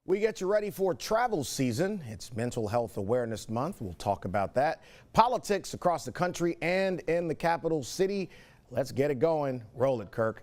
We get you ready for travel season. It's Mental Health Awareness Month. We'll talk about that. Politics across the country and in the capital city. Let's get it going. Roll it, Kirk.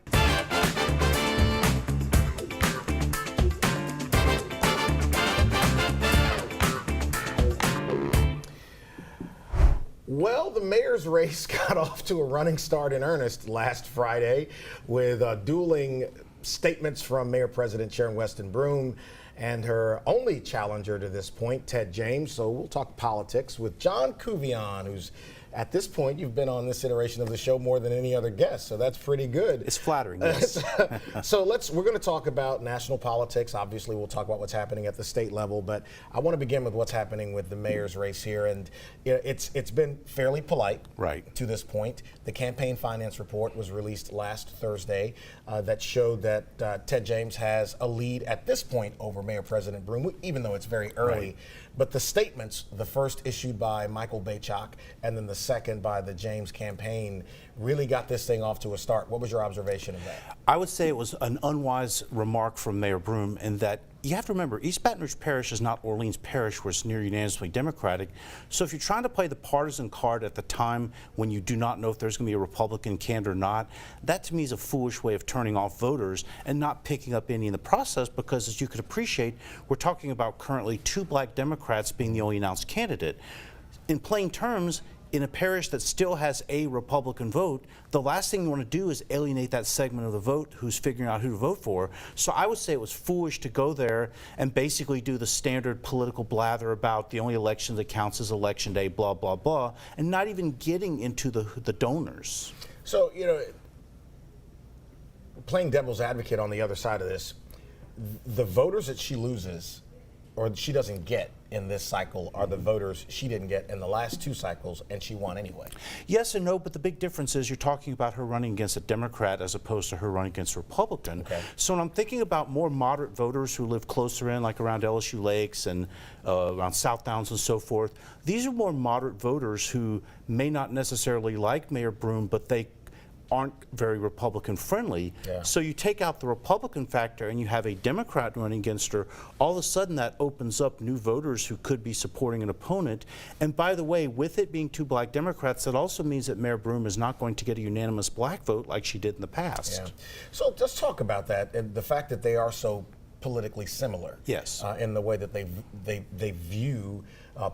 Well, the mayor's race got off to a running start in earnest last Friday with dueling statements from Mayor President Sharon Weston Broome and her only challenger to this point, Ted James. So we'll talk politics with John Couvion, who's at this point, you've been on this iteration of the show more than any other guest, so that's pretty good. It's flattering, yes. So we're going to talk about national politics. Obviously, we'll talk about what's happening at the state level, but I want to begin with what's happening with the mayor's race here. And you know, it's been fairly polite to this point. The campaign finance report was released last Thursday that showed that Ted James has a lead at this point over Mayor President Broome, even though it's very early. Right. But the statements, the first issued by Michael Bachok and then the second by the James campaign, really got this thing off to a start. What was your observation of that? I would say it was an unwise remark from Mayor Broome in that you have to remember, East Baton Rouge Parish is not Orleans Parish, where it's near unanimously Democratic. So if you're trying to play the partisan card at the time when you do not know if there's going to be a Republican candidate or not, that to me is a foolish way of turning off voters and not picking up any in the process, because as you could appreciate, we're talking about currently 2 black Democrats being the only announced candidate. In plain terms, in a parish that still has a Republican vote, the last thing you want to do is alienate that segment of the vote who's figuring out who to vote for. So I would say it was foolish to go there and basically do the standard political blather about the only election that counts is election day, blah, blah, blah, and not even getting into the donors. So, you know, playing devil's advocate on the other side of this, the voters that she loses or she doesn't get in this cycle are the voters she didn't get in the last 2 cycles, and she won anyway. Yes and no, but the big difference is you're talking about her running against a Democrat as opposed to her running against a Republican. Okay. So when I'm thinking about more moderate voters who live closer in, like around LSU Lakes and around South Downs and so forth, these are more moderate voters who may not necessarily like Mayor Broome, but they aren't very Republican friendly. Yeah. So you take out the Republican factor and you have a Democrat running against her, all of a sudden that opens up new voters who could be supporting an opponent. And by the way, with it being 2 black Democrats, that also means that Mayor Broome is not going to get a unanimous black vote like she did in the past. Yeah. So let's talk about that and the fact that they are so politically similar. Yes. In the way that they view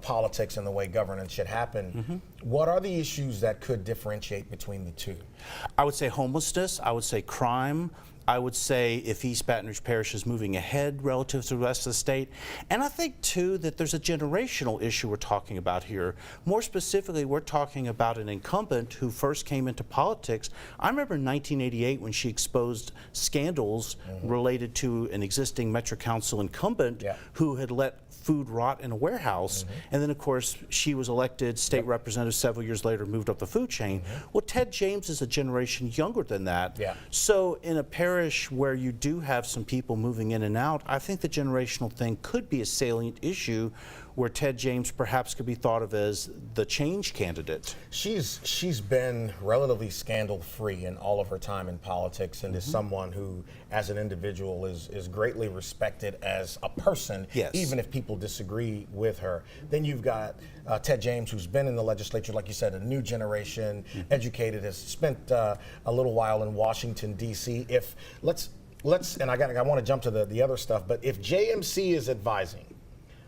politics and the way governance should happen. Mm-hmm. What are the issues that could differentiate between the two? I would say homelessness. I would say crime. I would say if East Baton Rouge Parish is moving ahead relative to the rest of the state. And I think, too, that there's a generational issue we're talking about here. More specifically, we're talking about an incumbent who first came into politics. I remember in 1988 when she exposed scandals related to an existing Metro Council incumbent who had let food rot in a warehouse. And then, of course, she was elected state representative several years later, moved up the food chain. Well, Ted James is a generation younger than that. So in a parish where you do have some people moving in and out, I think the generational thing could be a salient issue where Ted James perhaps could be thought of as the change candidate. She's been relatively scandal-free in all of her time in politics and is someone who, as an individual, is greatly respected as a person, even if people disagree with her. Then you've got Ted James, who's been in the legislature, like you said, a new generation, educated, has spent a little while in Washington, D.C. If let's and I want to jump to the other stuff, but if JMC is advising,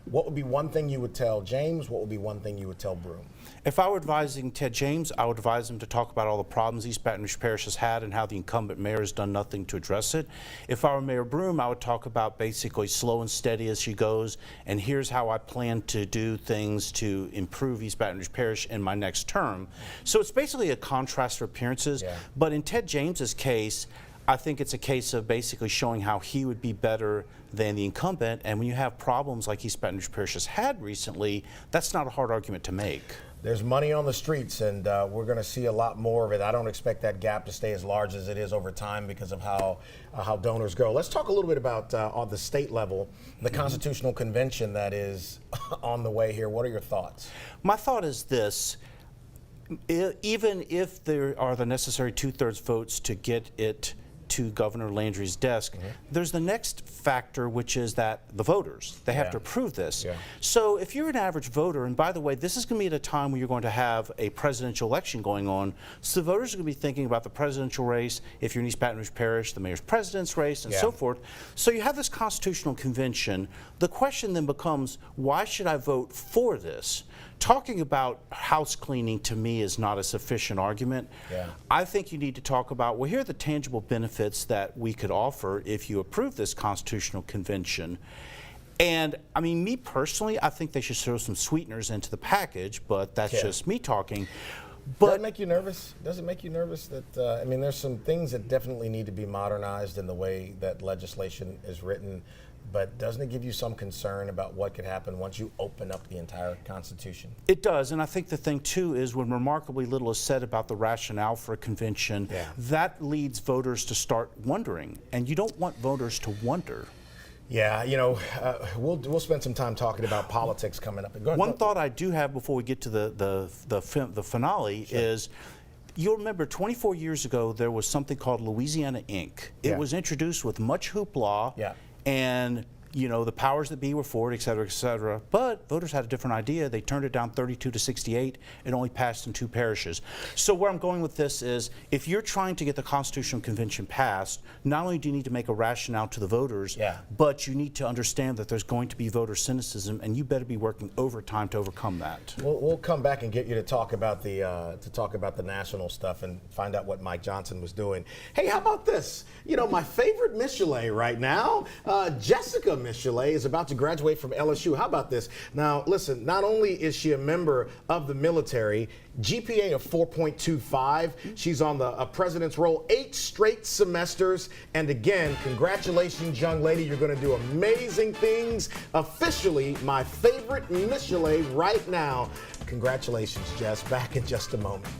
what would be one thing you would tell James? What would be one thing you would tell Broome? If I were advising Ted James, I would advise him to talk about all the problems East Baton Rouge Parish has had and how the incumbent mayor has done nothing to address it. If I were Mayor Broome, I would talk about basically slow and steady as she goes, and here's how I plan to do things to improve East Baton Rouge Parish in my next term. So it's basically a contrast of appearances, but in Ted James's case, I think it's a case of basically showing how he would be better than the incumbent, and when you have problems like East Baton Rouge Parish has had recently, that's not a hard argument to make. There's money on the streets, and we're going to see a lot more of it. I don't expect that gap to stay as large as it is over time because of how donors go. Let's talk a little bit about on the state level, the Constitutional Convention that is on the way here. What are your thoughts? My thought is this. Even if there are the necessary 2/3 votes to get it to Governor Landry's desk, there's the next factor, which is that the voters, they have to approve this. So if you're an average voter, and by the way, this is going to be at a time when you're going to have a presidential election going on, so the voters are going to be thinking about the presidential race, if you're in East Baton Rouge Parish, the mayor's president's race, and so forth. So you have this constitutional convention. The question then becomes, why should I vote for this? Talking about house cleaning to me is not a sufficient argument. I think you need to talk about, well, here are the tangible benefits that we could offer if you approve this constitutional convention. And I mean, me personally, I think they should throw some sweeteners into the package, but that's just me talking. But does that make you nervous? Does it make you nervous that, I mean, there's some things that definitely need to be modernized in the way that legislation is written, but doesn't it give you some concern about what could happen once you open up the entire Constitution? It does, and I think the thing too is when remarkably little is said about the rationale for a convention, that leads voters to start wondering, and you don't want voters to wonder. Yeah, you know, we'll spend some time talking about politics coming up. Go ahead. One thought I do have before we get to the finale is, you'll remember 24 years ago there was something called Louisiana Inc. It was introduced with much hoopla, and you know, the powers that be were for it, et cetera, but voters had a different idea. They turned it down 32 to 68. It only passed in 2 parishes. So where I'm going with this is, if you're trying to get the Constitutional Convention passed, not only do you need to make a rationale to the voters, but you need to understand that there's going to be voter cynicism, and you better be working overtime to overcome that. We'll come back and get you to talk about the national stuff and find out what Mike Johnson was doing. Hey, how about this? You know, my favorite Michelet right now, Jessica Michelet, is about to graduate from LSU. How about this? Now, listen, not only is she a member of the military, GPA of 4.25, she's on the president's roll 8 straight semesters, and again, congratulations, young lady, you're going to do amazing things. Officially, my favorite Michelet right now. Congratulations, Jess. Back in just a moment.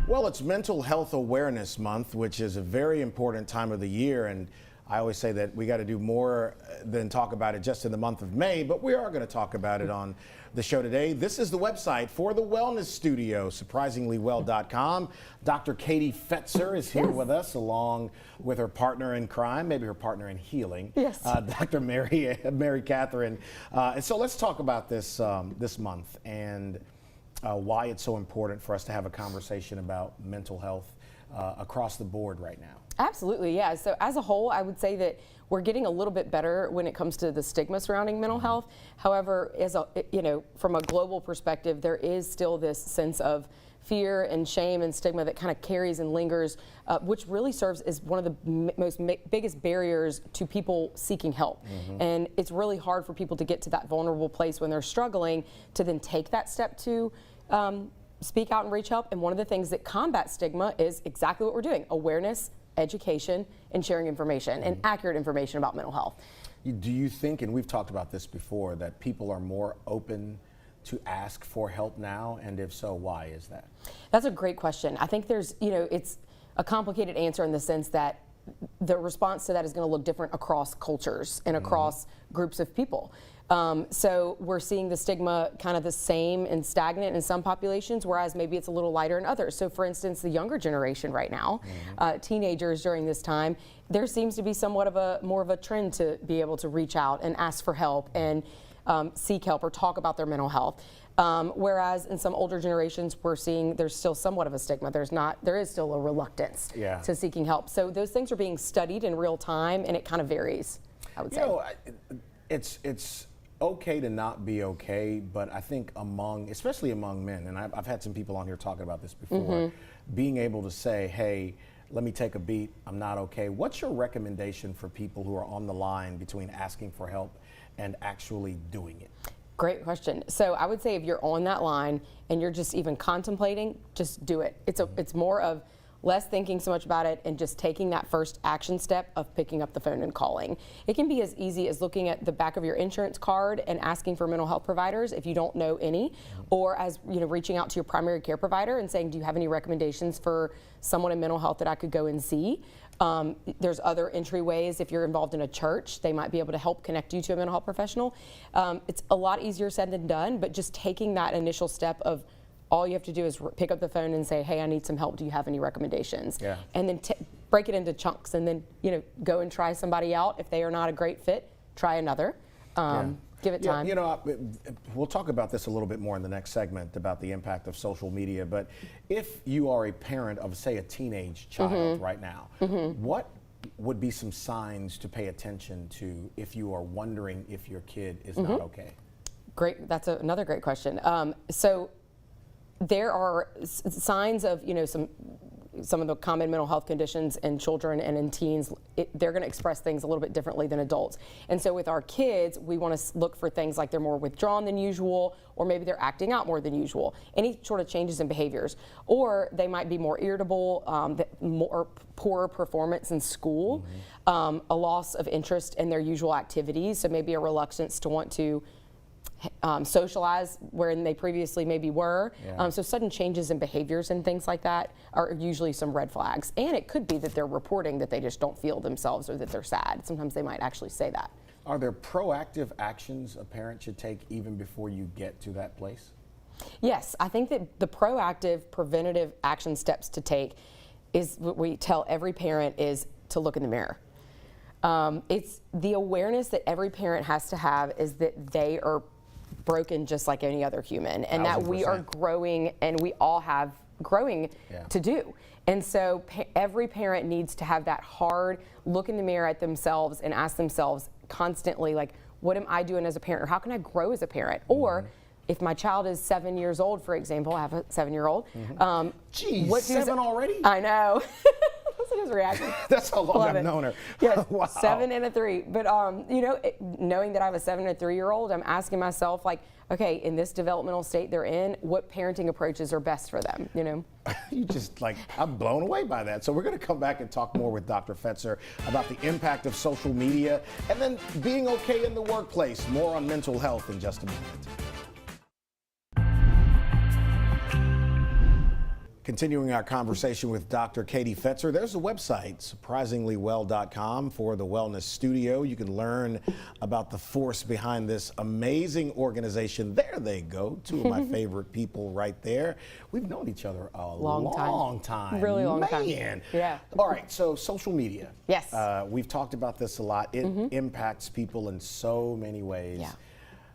Well, it's Mental Health Awareness Month, which is a very important time of the year, and I always say that we got to do more than talk about it just in the month of May, but we are going to talk about it on the show today. This is the website for the Wellness Studio, surprisingly.well.com. Dr. Katie Fetzer is here with us, along with her partner in crime, maybe her partner in healing, Dr. Mary Catherine. And so let's talk about this this month and why it's so important for us to have a conversation about mental health across the board right now. Absolutely, yeah. So as a whole, I would say that we're getting a little bit better when it comes to the stigma surrounding mental health. However, from a global perspective, there is still this sense of fear and shame and stigma that kind of carries and lingers, which really serves as one of the biggest barriers to people seeking help. And it's really hard for people to get to that vulnerable place when they're struggling to then take that step to speak out and reach help. And one of the things that combats stigma is exactly what we're doing: awareness, education, and sharing information and accurate information about mental health. Do you think, and we've talked about this before, that people are more open to ask for help now? And if so, why is that? That's a great question. I think there's, it's a complicated answer in the sense that the response to that is going to look different across cultures and across groups of people. So we're seeing the stigma kind of the same and stagnant in some populations, whereas maybe it's a little lighter in others. So for instance, the younger generation right now, teenagers during this time, there seems to be somewhat of more of a trend to be able to reach out and ask for help and seek help or talk about their mental health. Whereas in some older generations, we're seeing there's still somewhat of a stigma. There is still a reluctance to seeking help. So those things are being studied in real time, and it kind of varies, I would say. It's okay to not be okay, but I think especially among men, and I've had some people on here talking about this before, being able to say, hey, let me take a beat, I'm not okay. What's your recommendation for people who are on the line between asking for help and actually doing it? Great question. So I would say if you're on that line and you're just even contemplating, just do it. It's more of less thinking so much about it and just taking that first action step of picking up the phone and calling. It can be as easy as looking at the back of your insurance card and asking for mental health providers if you don't know any, or as reaching out to your primary care provider and saying, do you have any recommendations for someone in mental health that I could go and see? There's other entryways. If you're involved in a church, they might be able to help connect you to a mental health professional. It's a lot easier said than done, but just taking that initial step of all you have to do is pick up the phone and say, hey, I need some help. Do you have any recommendations? Yeah. And then break it into chunks, and then go and try somebody out. If they are not a great fit, try another. Give it time. We'll talk about this a little bit more in the next segment about the impact of social media. But if you are a parent of, say, a teenage child right now, what would be some signs to pay attention to if you are wondering if your kid is not okay? Great. That's another great question. So there are signs of, some of the common mental health conditions in children and in teens. They're going to express things a little bit differently than adults. And so with our kids, we want to look for things like they're more withdrawn than usual, or maybe they're acting out more than usual. Any sort of changes in behaviors. Or they might be more irritable, more poorer performance in school, a loss of interest in their usual activities, so maybe a reluctance to want to socialize where they previously maybe were. So sudden changes in behaviors and things like that are usually some red flags. And it could be that they're reporting that they just don't feel themselves or that they're sad. Sometimes they might actually say that. Are there proactive actions a parent should take even before you get to that place? Yes, I think that the proactive, preventative action steps to take is what we tell every parent is to look in the mirror. It's the awareness that every parent has to have is that they are broken just like any other human, and that we are growing, and we all have growing to do. And so every parent needs to have that hard look in the mirror at themselves and ask themselves constantly, like, what am I doing as a parent, or how can I grow as a parent? Or if my child is 7 years old, for example, I have a 7-year-old. Geez, 7 already? I know. Listen to his reaction. That's how long I've known her. Yes, Wow. 7 and a 3. But knowing that I have a 7 and a 3-year-old, I'm asking myself, like, okay, in this developmental state they're in, what parenting approaches are best for them? You just I'm blown away by that. So we're going to come back and talk more with Dr. Fetzer about the impact of social media and then being okay in the workplace. More on mental health in just a moment. Continuing our conversation with Dr. Katie Fetzer, there's a website, surpringlywell.com, for the Wellness Studio. You can learn about the force behind this amazing organization. There they go, two of my favorite people right there. We've known each other a long time. Really long time. Man. Yeah. All right, so social media. Yes. We've talked about this a lot. It impacts people in so many ways. Yeah.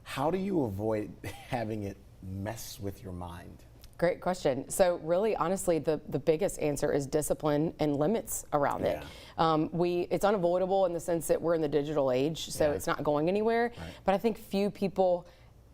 How do you avoid having it mess with your mind? Great question. So really, honestly, the biggest answer is discipline and limits around it. It's unavoidable in the sense that we're in the digital age, so it's not going anywhere. Right. But I think few people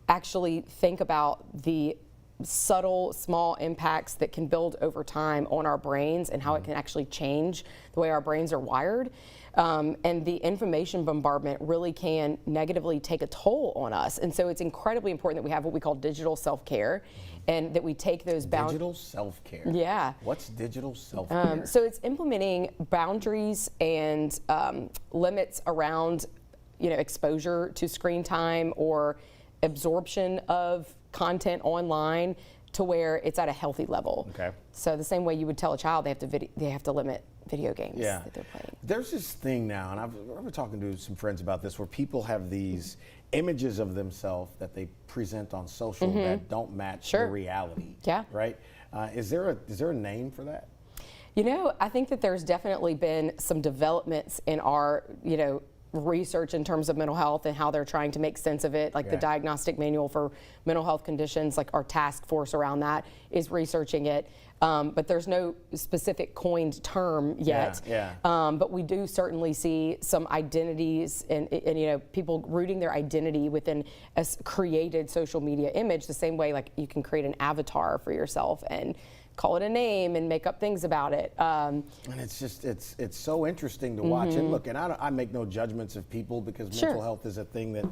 actually think about the subtle, small impacts that can build over time on our brains and how it can actually change the way our brains are wired. And the information bombardment really can negatively take a toll on us. And so it's incredibly important that we have what we call digital self-care, and that we take those boundaries. Digital self-care? Yeah. What's digital self-care? So it's implementing boundaries and limits around exposure to screen time or absorption of content online to where it's at a healthy level. Okay. So the same way you would tell a child they have to limit video games that they're playing. There's this thing now, and I've been talking to some friends about this, where people have these images of themselves that they present on social that don't match the reality. Yeah. Right? Is there a name for that? I think that there's definitely been some developments in our, research in terms of mental health and how they're trying to make sense of it, like the diagnostic manual for mental health conditions, like our task force around that is researching it. But there's no specific coined term yet. But we do certainly see some identities and people rooting their identity within a created social media image, the same way like you can create an avatar for yourself and call it a name and make up things about it. And it's just, it's so interesting to watch. And look, and I make no judgments of people, because mental health is a thing that,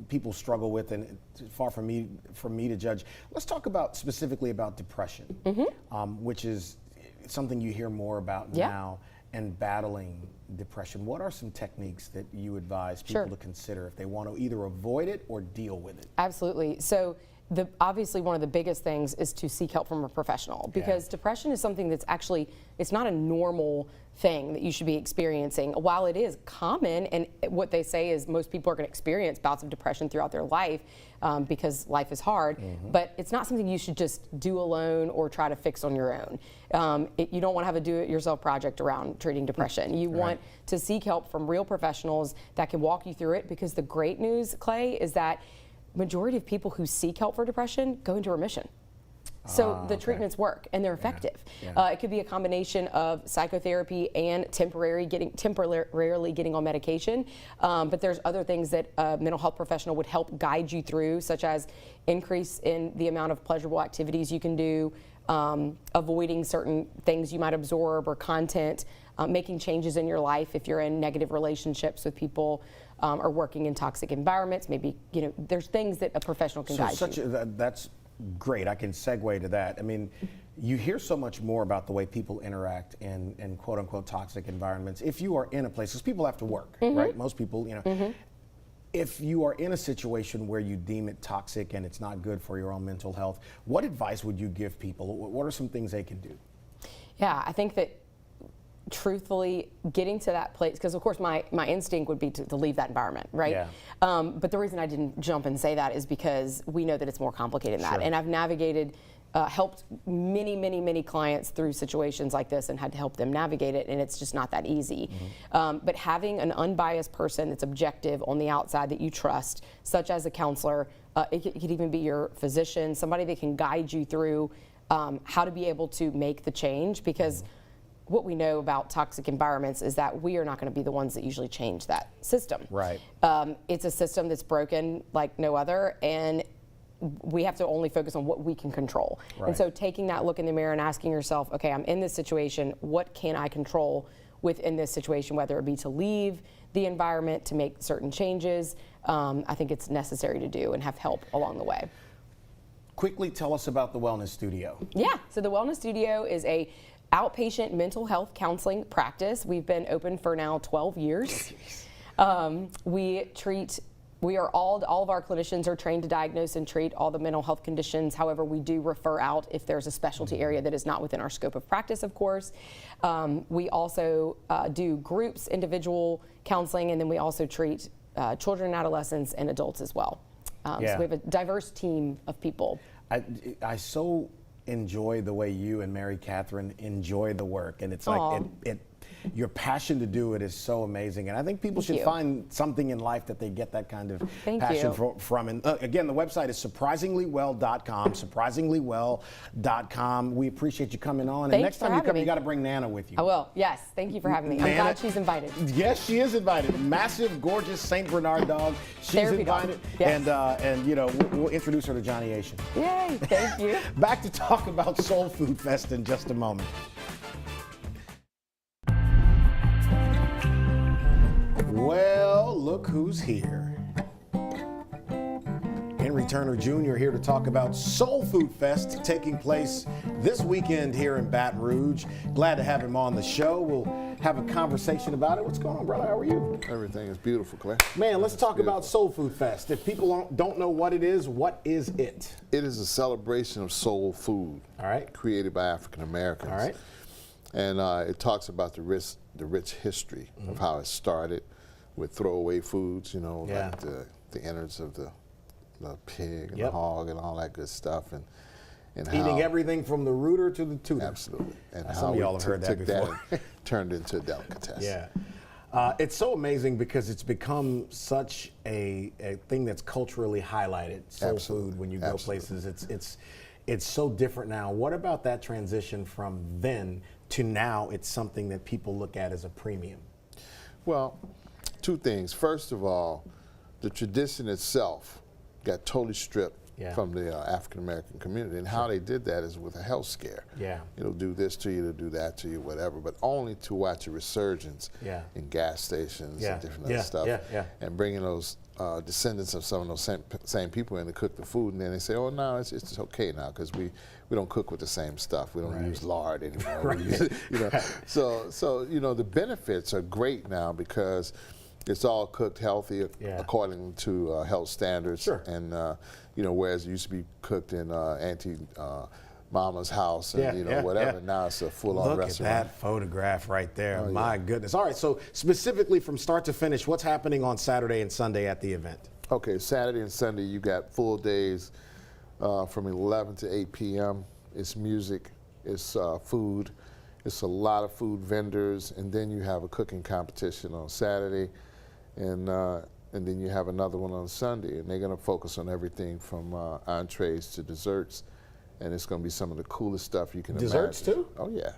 people struggle with, and it's far from me to judge. Let's talk specifically about depression, which is something you hear more about now, and battling depression. What are some techniques that you advise people to consider if they want to either avoid it or deal with it? Absolutely. So obviously one of the biggest things is to seek help from a professional, because depression is something that's actually, it's not a normal thing that you should be experiencing. While it is common, and what they say is most people are going to experience bouts of depression throughout their life because life is hard, but it's not something you should just do alone or try to fix on your own. You don't want to have a do-it-yourself project around treating depression. You want to seek help from real professionals that can walk you through it, because the great news, Clay, is that majority of people who seek help for depression go into remission. So the treatments work and they're effective. It could be a combination of psychotherapy and temporarily getting on medication. But there's other things that a mental health professional would help guide you through, such as increase in the amount of pleasurable activities you can do, avoiding certain things you might absorb or content, making changes in your life if you're in negative relationships with people, or working in toxic environments. Maybe, there's things that a professional can guide you. That's great. I can segue to that. I mean, you hear so much more about the way people interact in quote unquote toxic environments. If you are in a place, because people have to work, right? Most people, if you are in a situation where you deem it toxic and it's not good for your own mental health, what advice would you give people? What are some things they can do? Yeah, I think that truthfully getting to that place, because of course my instinct would be to leave that environment, right? But the reason I didn't jump and say that is because we know that it's more complicated than that. And I've navigated, helped many clients through situations like this and had to help them navigate it, and it's just not that easy. But having an unbiased person that's objective on the outside that you trust, such as a counselor, it could even be your physician, somebody that can guide you through how to be able to make the change, because what we know about toxic environments is that we are not going to be the ones that usually change that system. Right. It's a system that's broken like no other, and we have to only focus on what we can control. And so taking that look in the mirror and asking yourself, okay, I'm in this situation, what can I control within this situation, whether it be to leave the environment, to make certain changes, I think it's necessary to do and have help along the way. Quickly tell us about the Wellness Studio. Yeah, so the Wellness Studio is a outpatient mental health counseling practice. We've been open for now 12 years. We are all of our clinicians are trained to diagnose and treat all the mental health conditions. However, we do refer out if there's a specialty area that is not within our scope of practice, of course. We also do groups, individual counseling, and then we also treat children and adolescents and adults as well. So we have a diverse team of people. I so enjoy the way you and Mary Catherine enjoy the work, and it's like your passion to do it is so amazing, and I think people should find something in life that they get that kind of passion from. And again, the website is surprisingly.well.com, surprisingly.well.com. We appreciate you coming on, and next time you come, you got to bring Nana with you. I will. Yes, thank you for having me. I'm glad she's invited. Yes, she is invited. Massive, gorgeous Saint Bernard dog. She's invited, and we'll introduce her to Johnny Asian. Yay! Thank you. Back to talk about Soul Food Fest in just a moment. Well, look who's here. Henry Turner Jr. here to talk about Soul Food Fest taking place this weekend here in Baton Rouge. Glad to have him on the show. We'll have a conversation about it. What's going on, brother? How are you? Everything is beautiful, Clay. Man, let's talk about Soul Food Fest. If people don't know what it is it? It is a celebration of soul food. All right. Created by African Americans. All right. And it talks about the rich history of how it started with throwaway foods, like the innards of the pig and the hog and all that good stuff, and eating everything from the rooter to the tutor. Absolutely. And some of y'all have heard that before. Turned into a delicatessen. Yeah. It's so amazing because it's become such a thing that's culturally highlighted. Soul food, when you go places, it's so different now. What about that transition from then to now? It's something that people look at as a premium. Well, two things. First of all, the tradition itself got totally stripped from the African American community, and how they did that is with a health scare. Yeah. It'll do this to you, it'll do that to you, whatever, but only to watch a resurgence in gas stations and different other stuff, and bringing those descendants of some of those same people in to cook the food, and then they say, oh no, it's okay now because we don't cook with the same stuff. We don't use lard anymore. So the benefits are great now because it's all cooked healthy according to health standards. Sure. And you know, whereas it used to be cooked in Auntie Mama's house and you know whatever. Now it's a full-on restaurant. Look at that photograph right there. Oh, my goodness. All right. So specifically from start to finish, what's happening on Saturday and Sunday at the event? Okay, Saturday and Sunday you got full days from 11 to 8 p.m. It's music, it's food, it's a lot of food vendors, and then you have a cooking competition on Saturday, and then you have another one on Sunday, and they're going to focus on everything from entrees to desserts, and it's going to be some of the coolest stuff you can imagine. Desserts too? Oh yeah,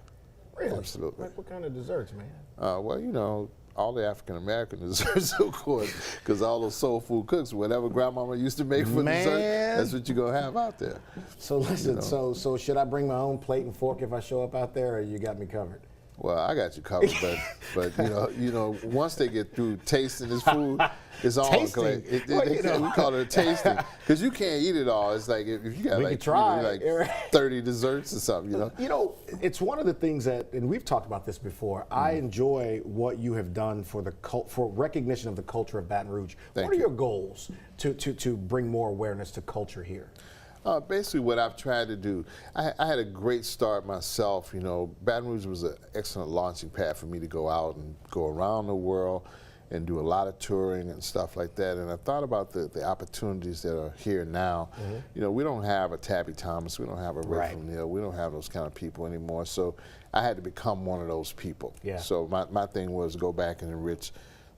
really? Absolutely. Like what kind of desserts, man? Well, you know, all the African American desserts, of course, because all those soul food cooks, whatever grandmama used to make for dessert, that's what you're gonna have out there. So listen, You know? so should I bring my own plate and fork if I show up out there, or you got me covered? Well, I got you covered, but you know, once they get through tasting this food, it's all Tasting? we call it a tasting because you can't eat it all. It's like if you got We like, could try. like 30 desserts or something, you know. You know, it's one of the things that, and we've talked about this before. I enjoy what you have done for for recognition of the culture of Baton Rouge. What are your goals to bring more awareness to culture here? Basically, what I've tried to do, I had a great start myself. You know, Baton Rouge was an excellent launching pad for me to go out and go around the world and do a lot of touring and stuff like that. And I thought about the opportunities that are here now. You know, we don't have a Tabby Thomas, we don't have a Rick O'Neill, we don't have those kind of people anymore. So I had to become one of those people. Yeah. So my thing was go back and enrich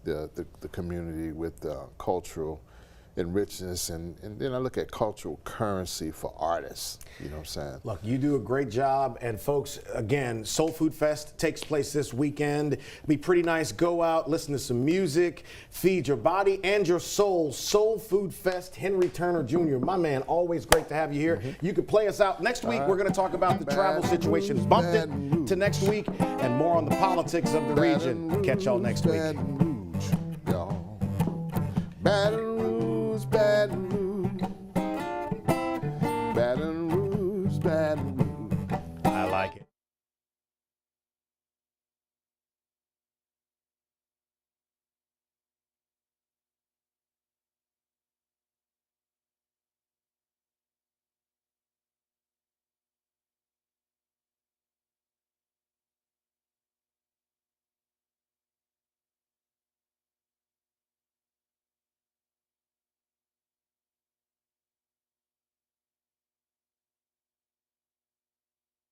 the community with cultural enrichment, and then I look at cultural currency for artists. You know what I'm saying? Look, you do a great job, and folks, again, Soul Food Fest takes place this weekend. Be pretty nice. Go out, listen to some music, feed your body and your soul. Soul Food Fest, Henry Turner Jr., my man, always great to have you here. You can play us out. Next week, we're going to talk about the travel situation. Bumped it to next week, and more on the politics of the region. Catch y'all next week. Baton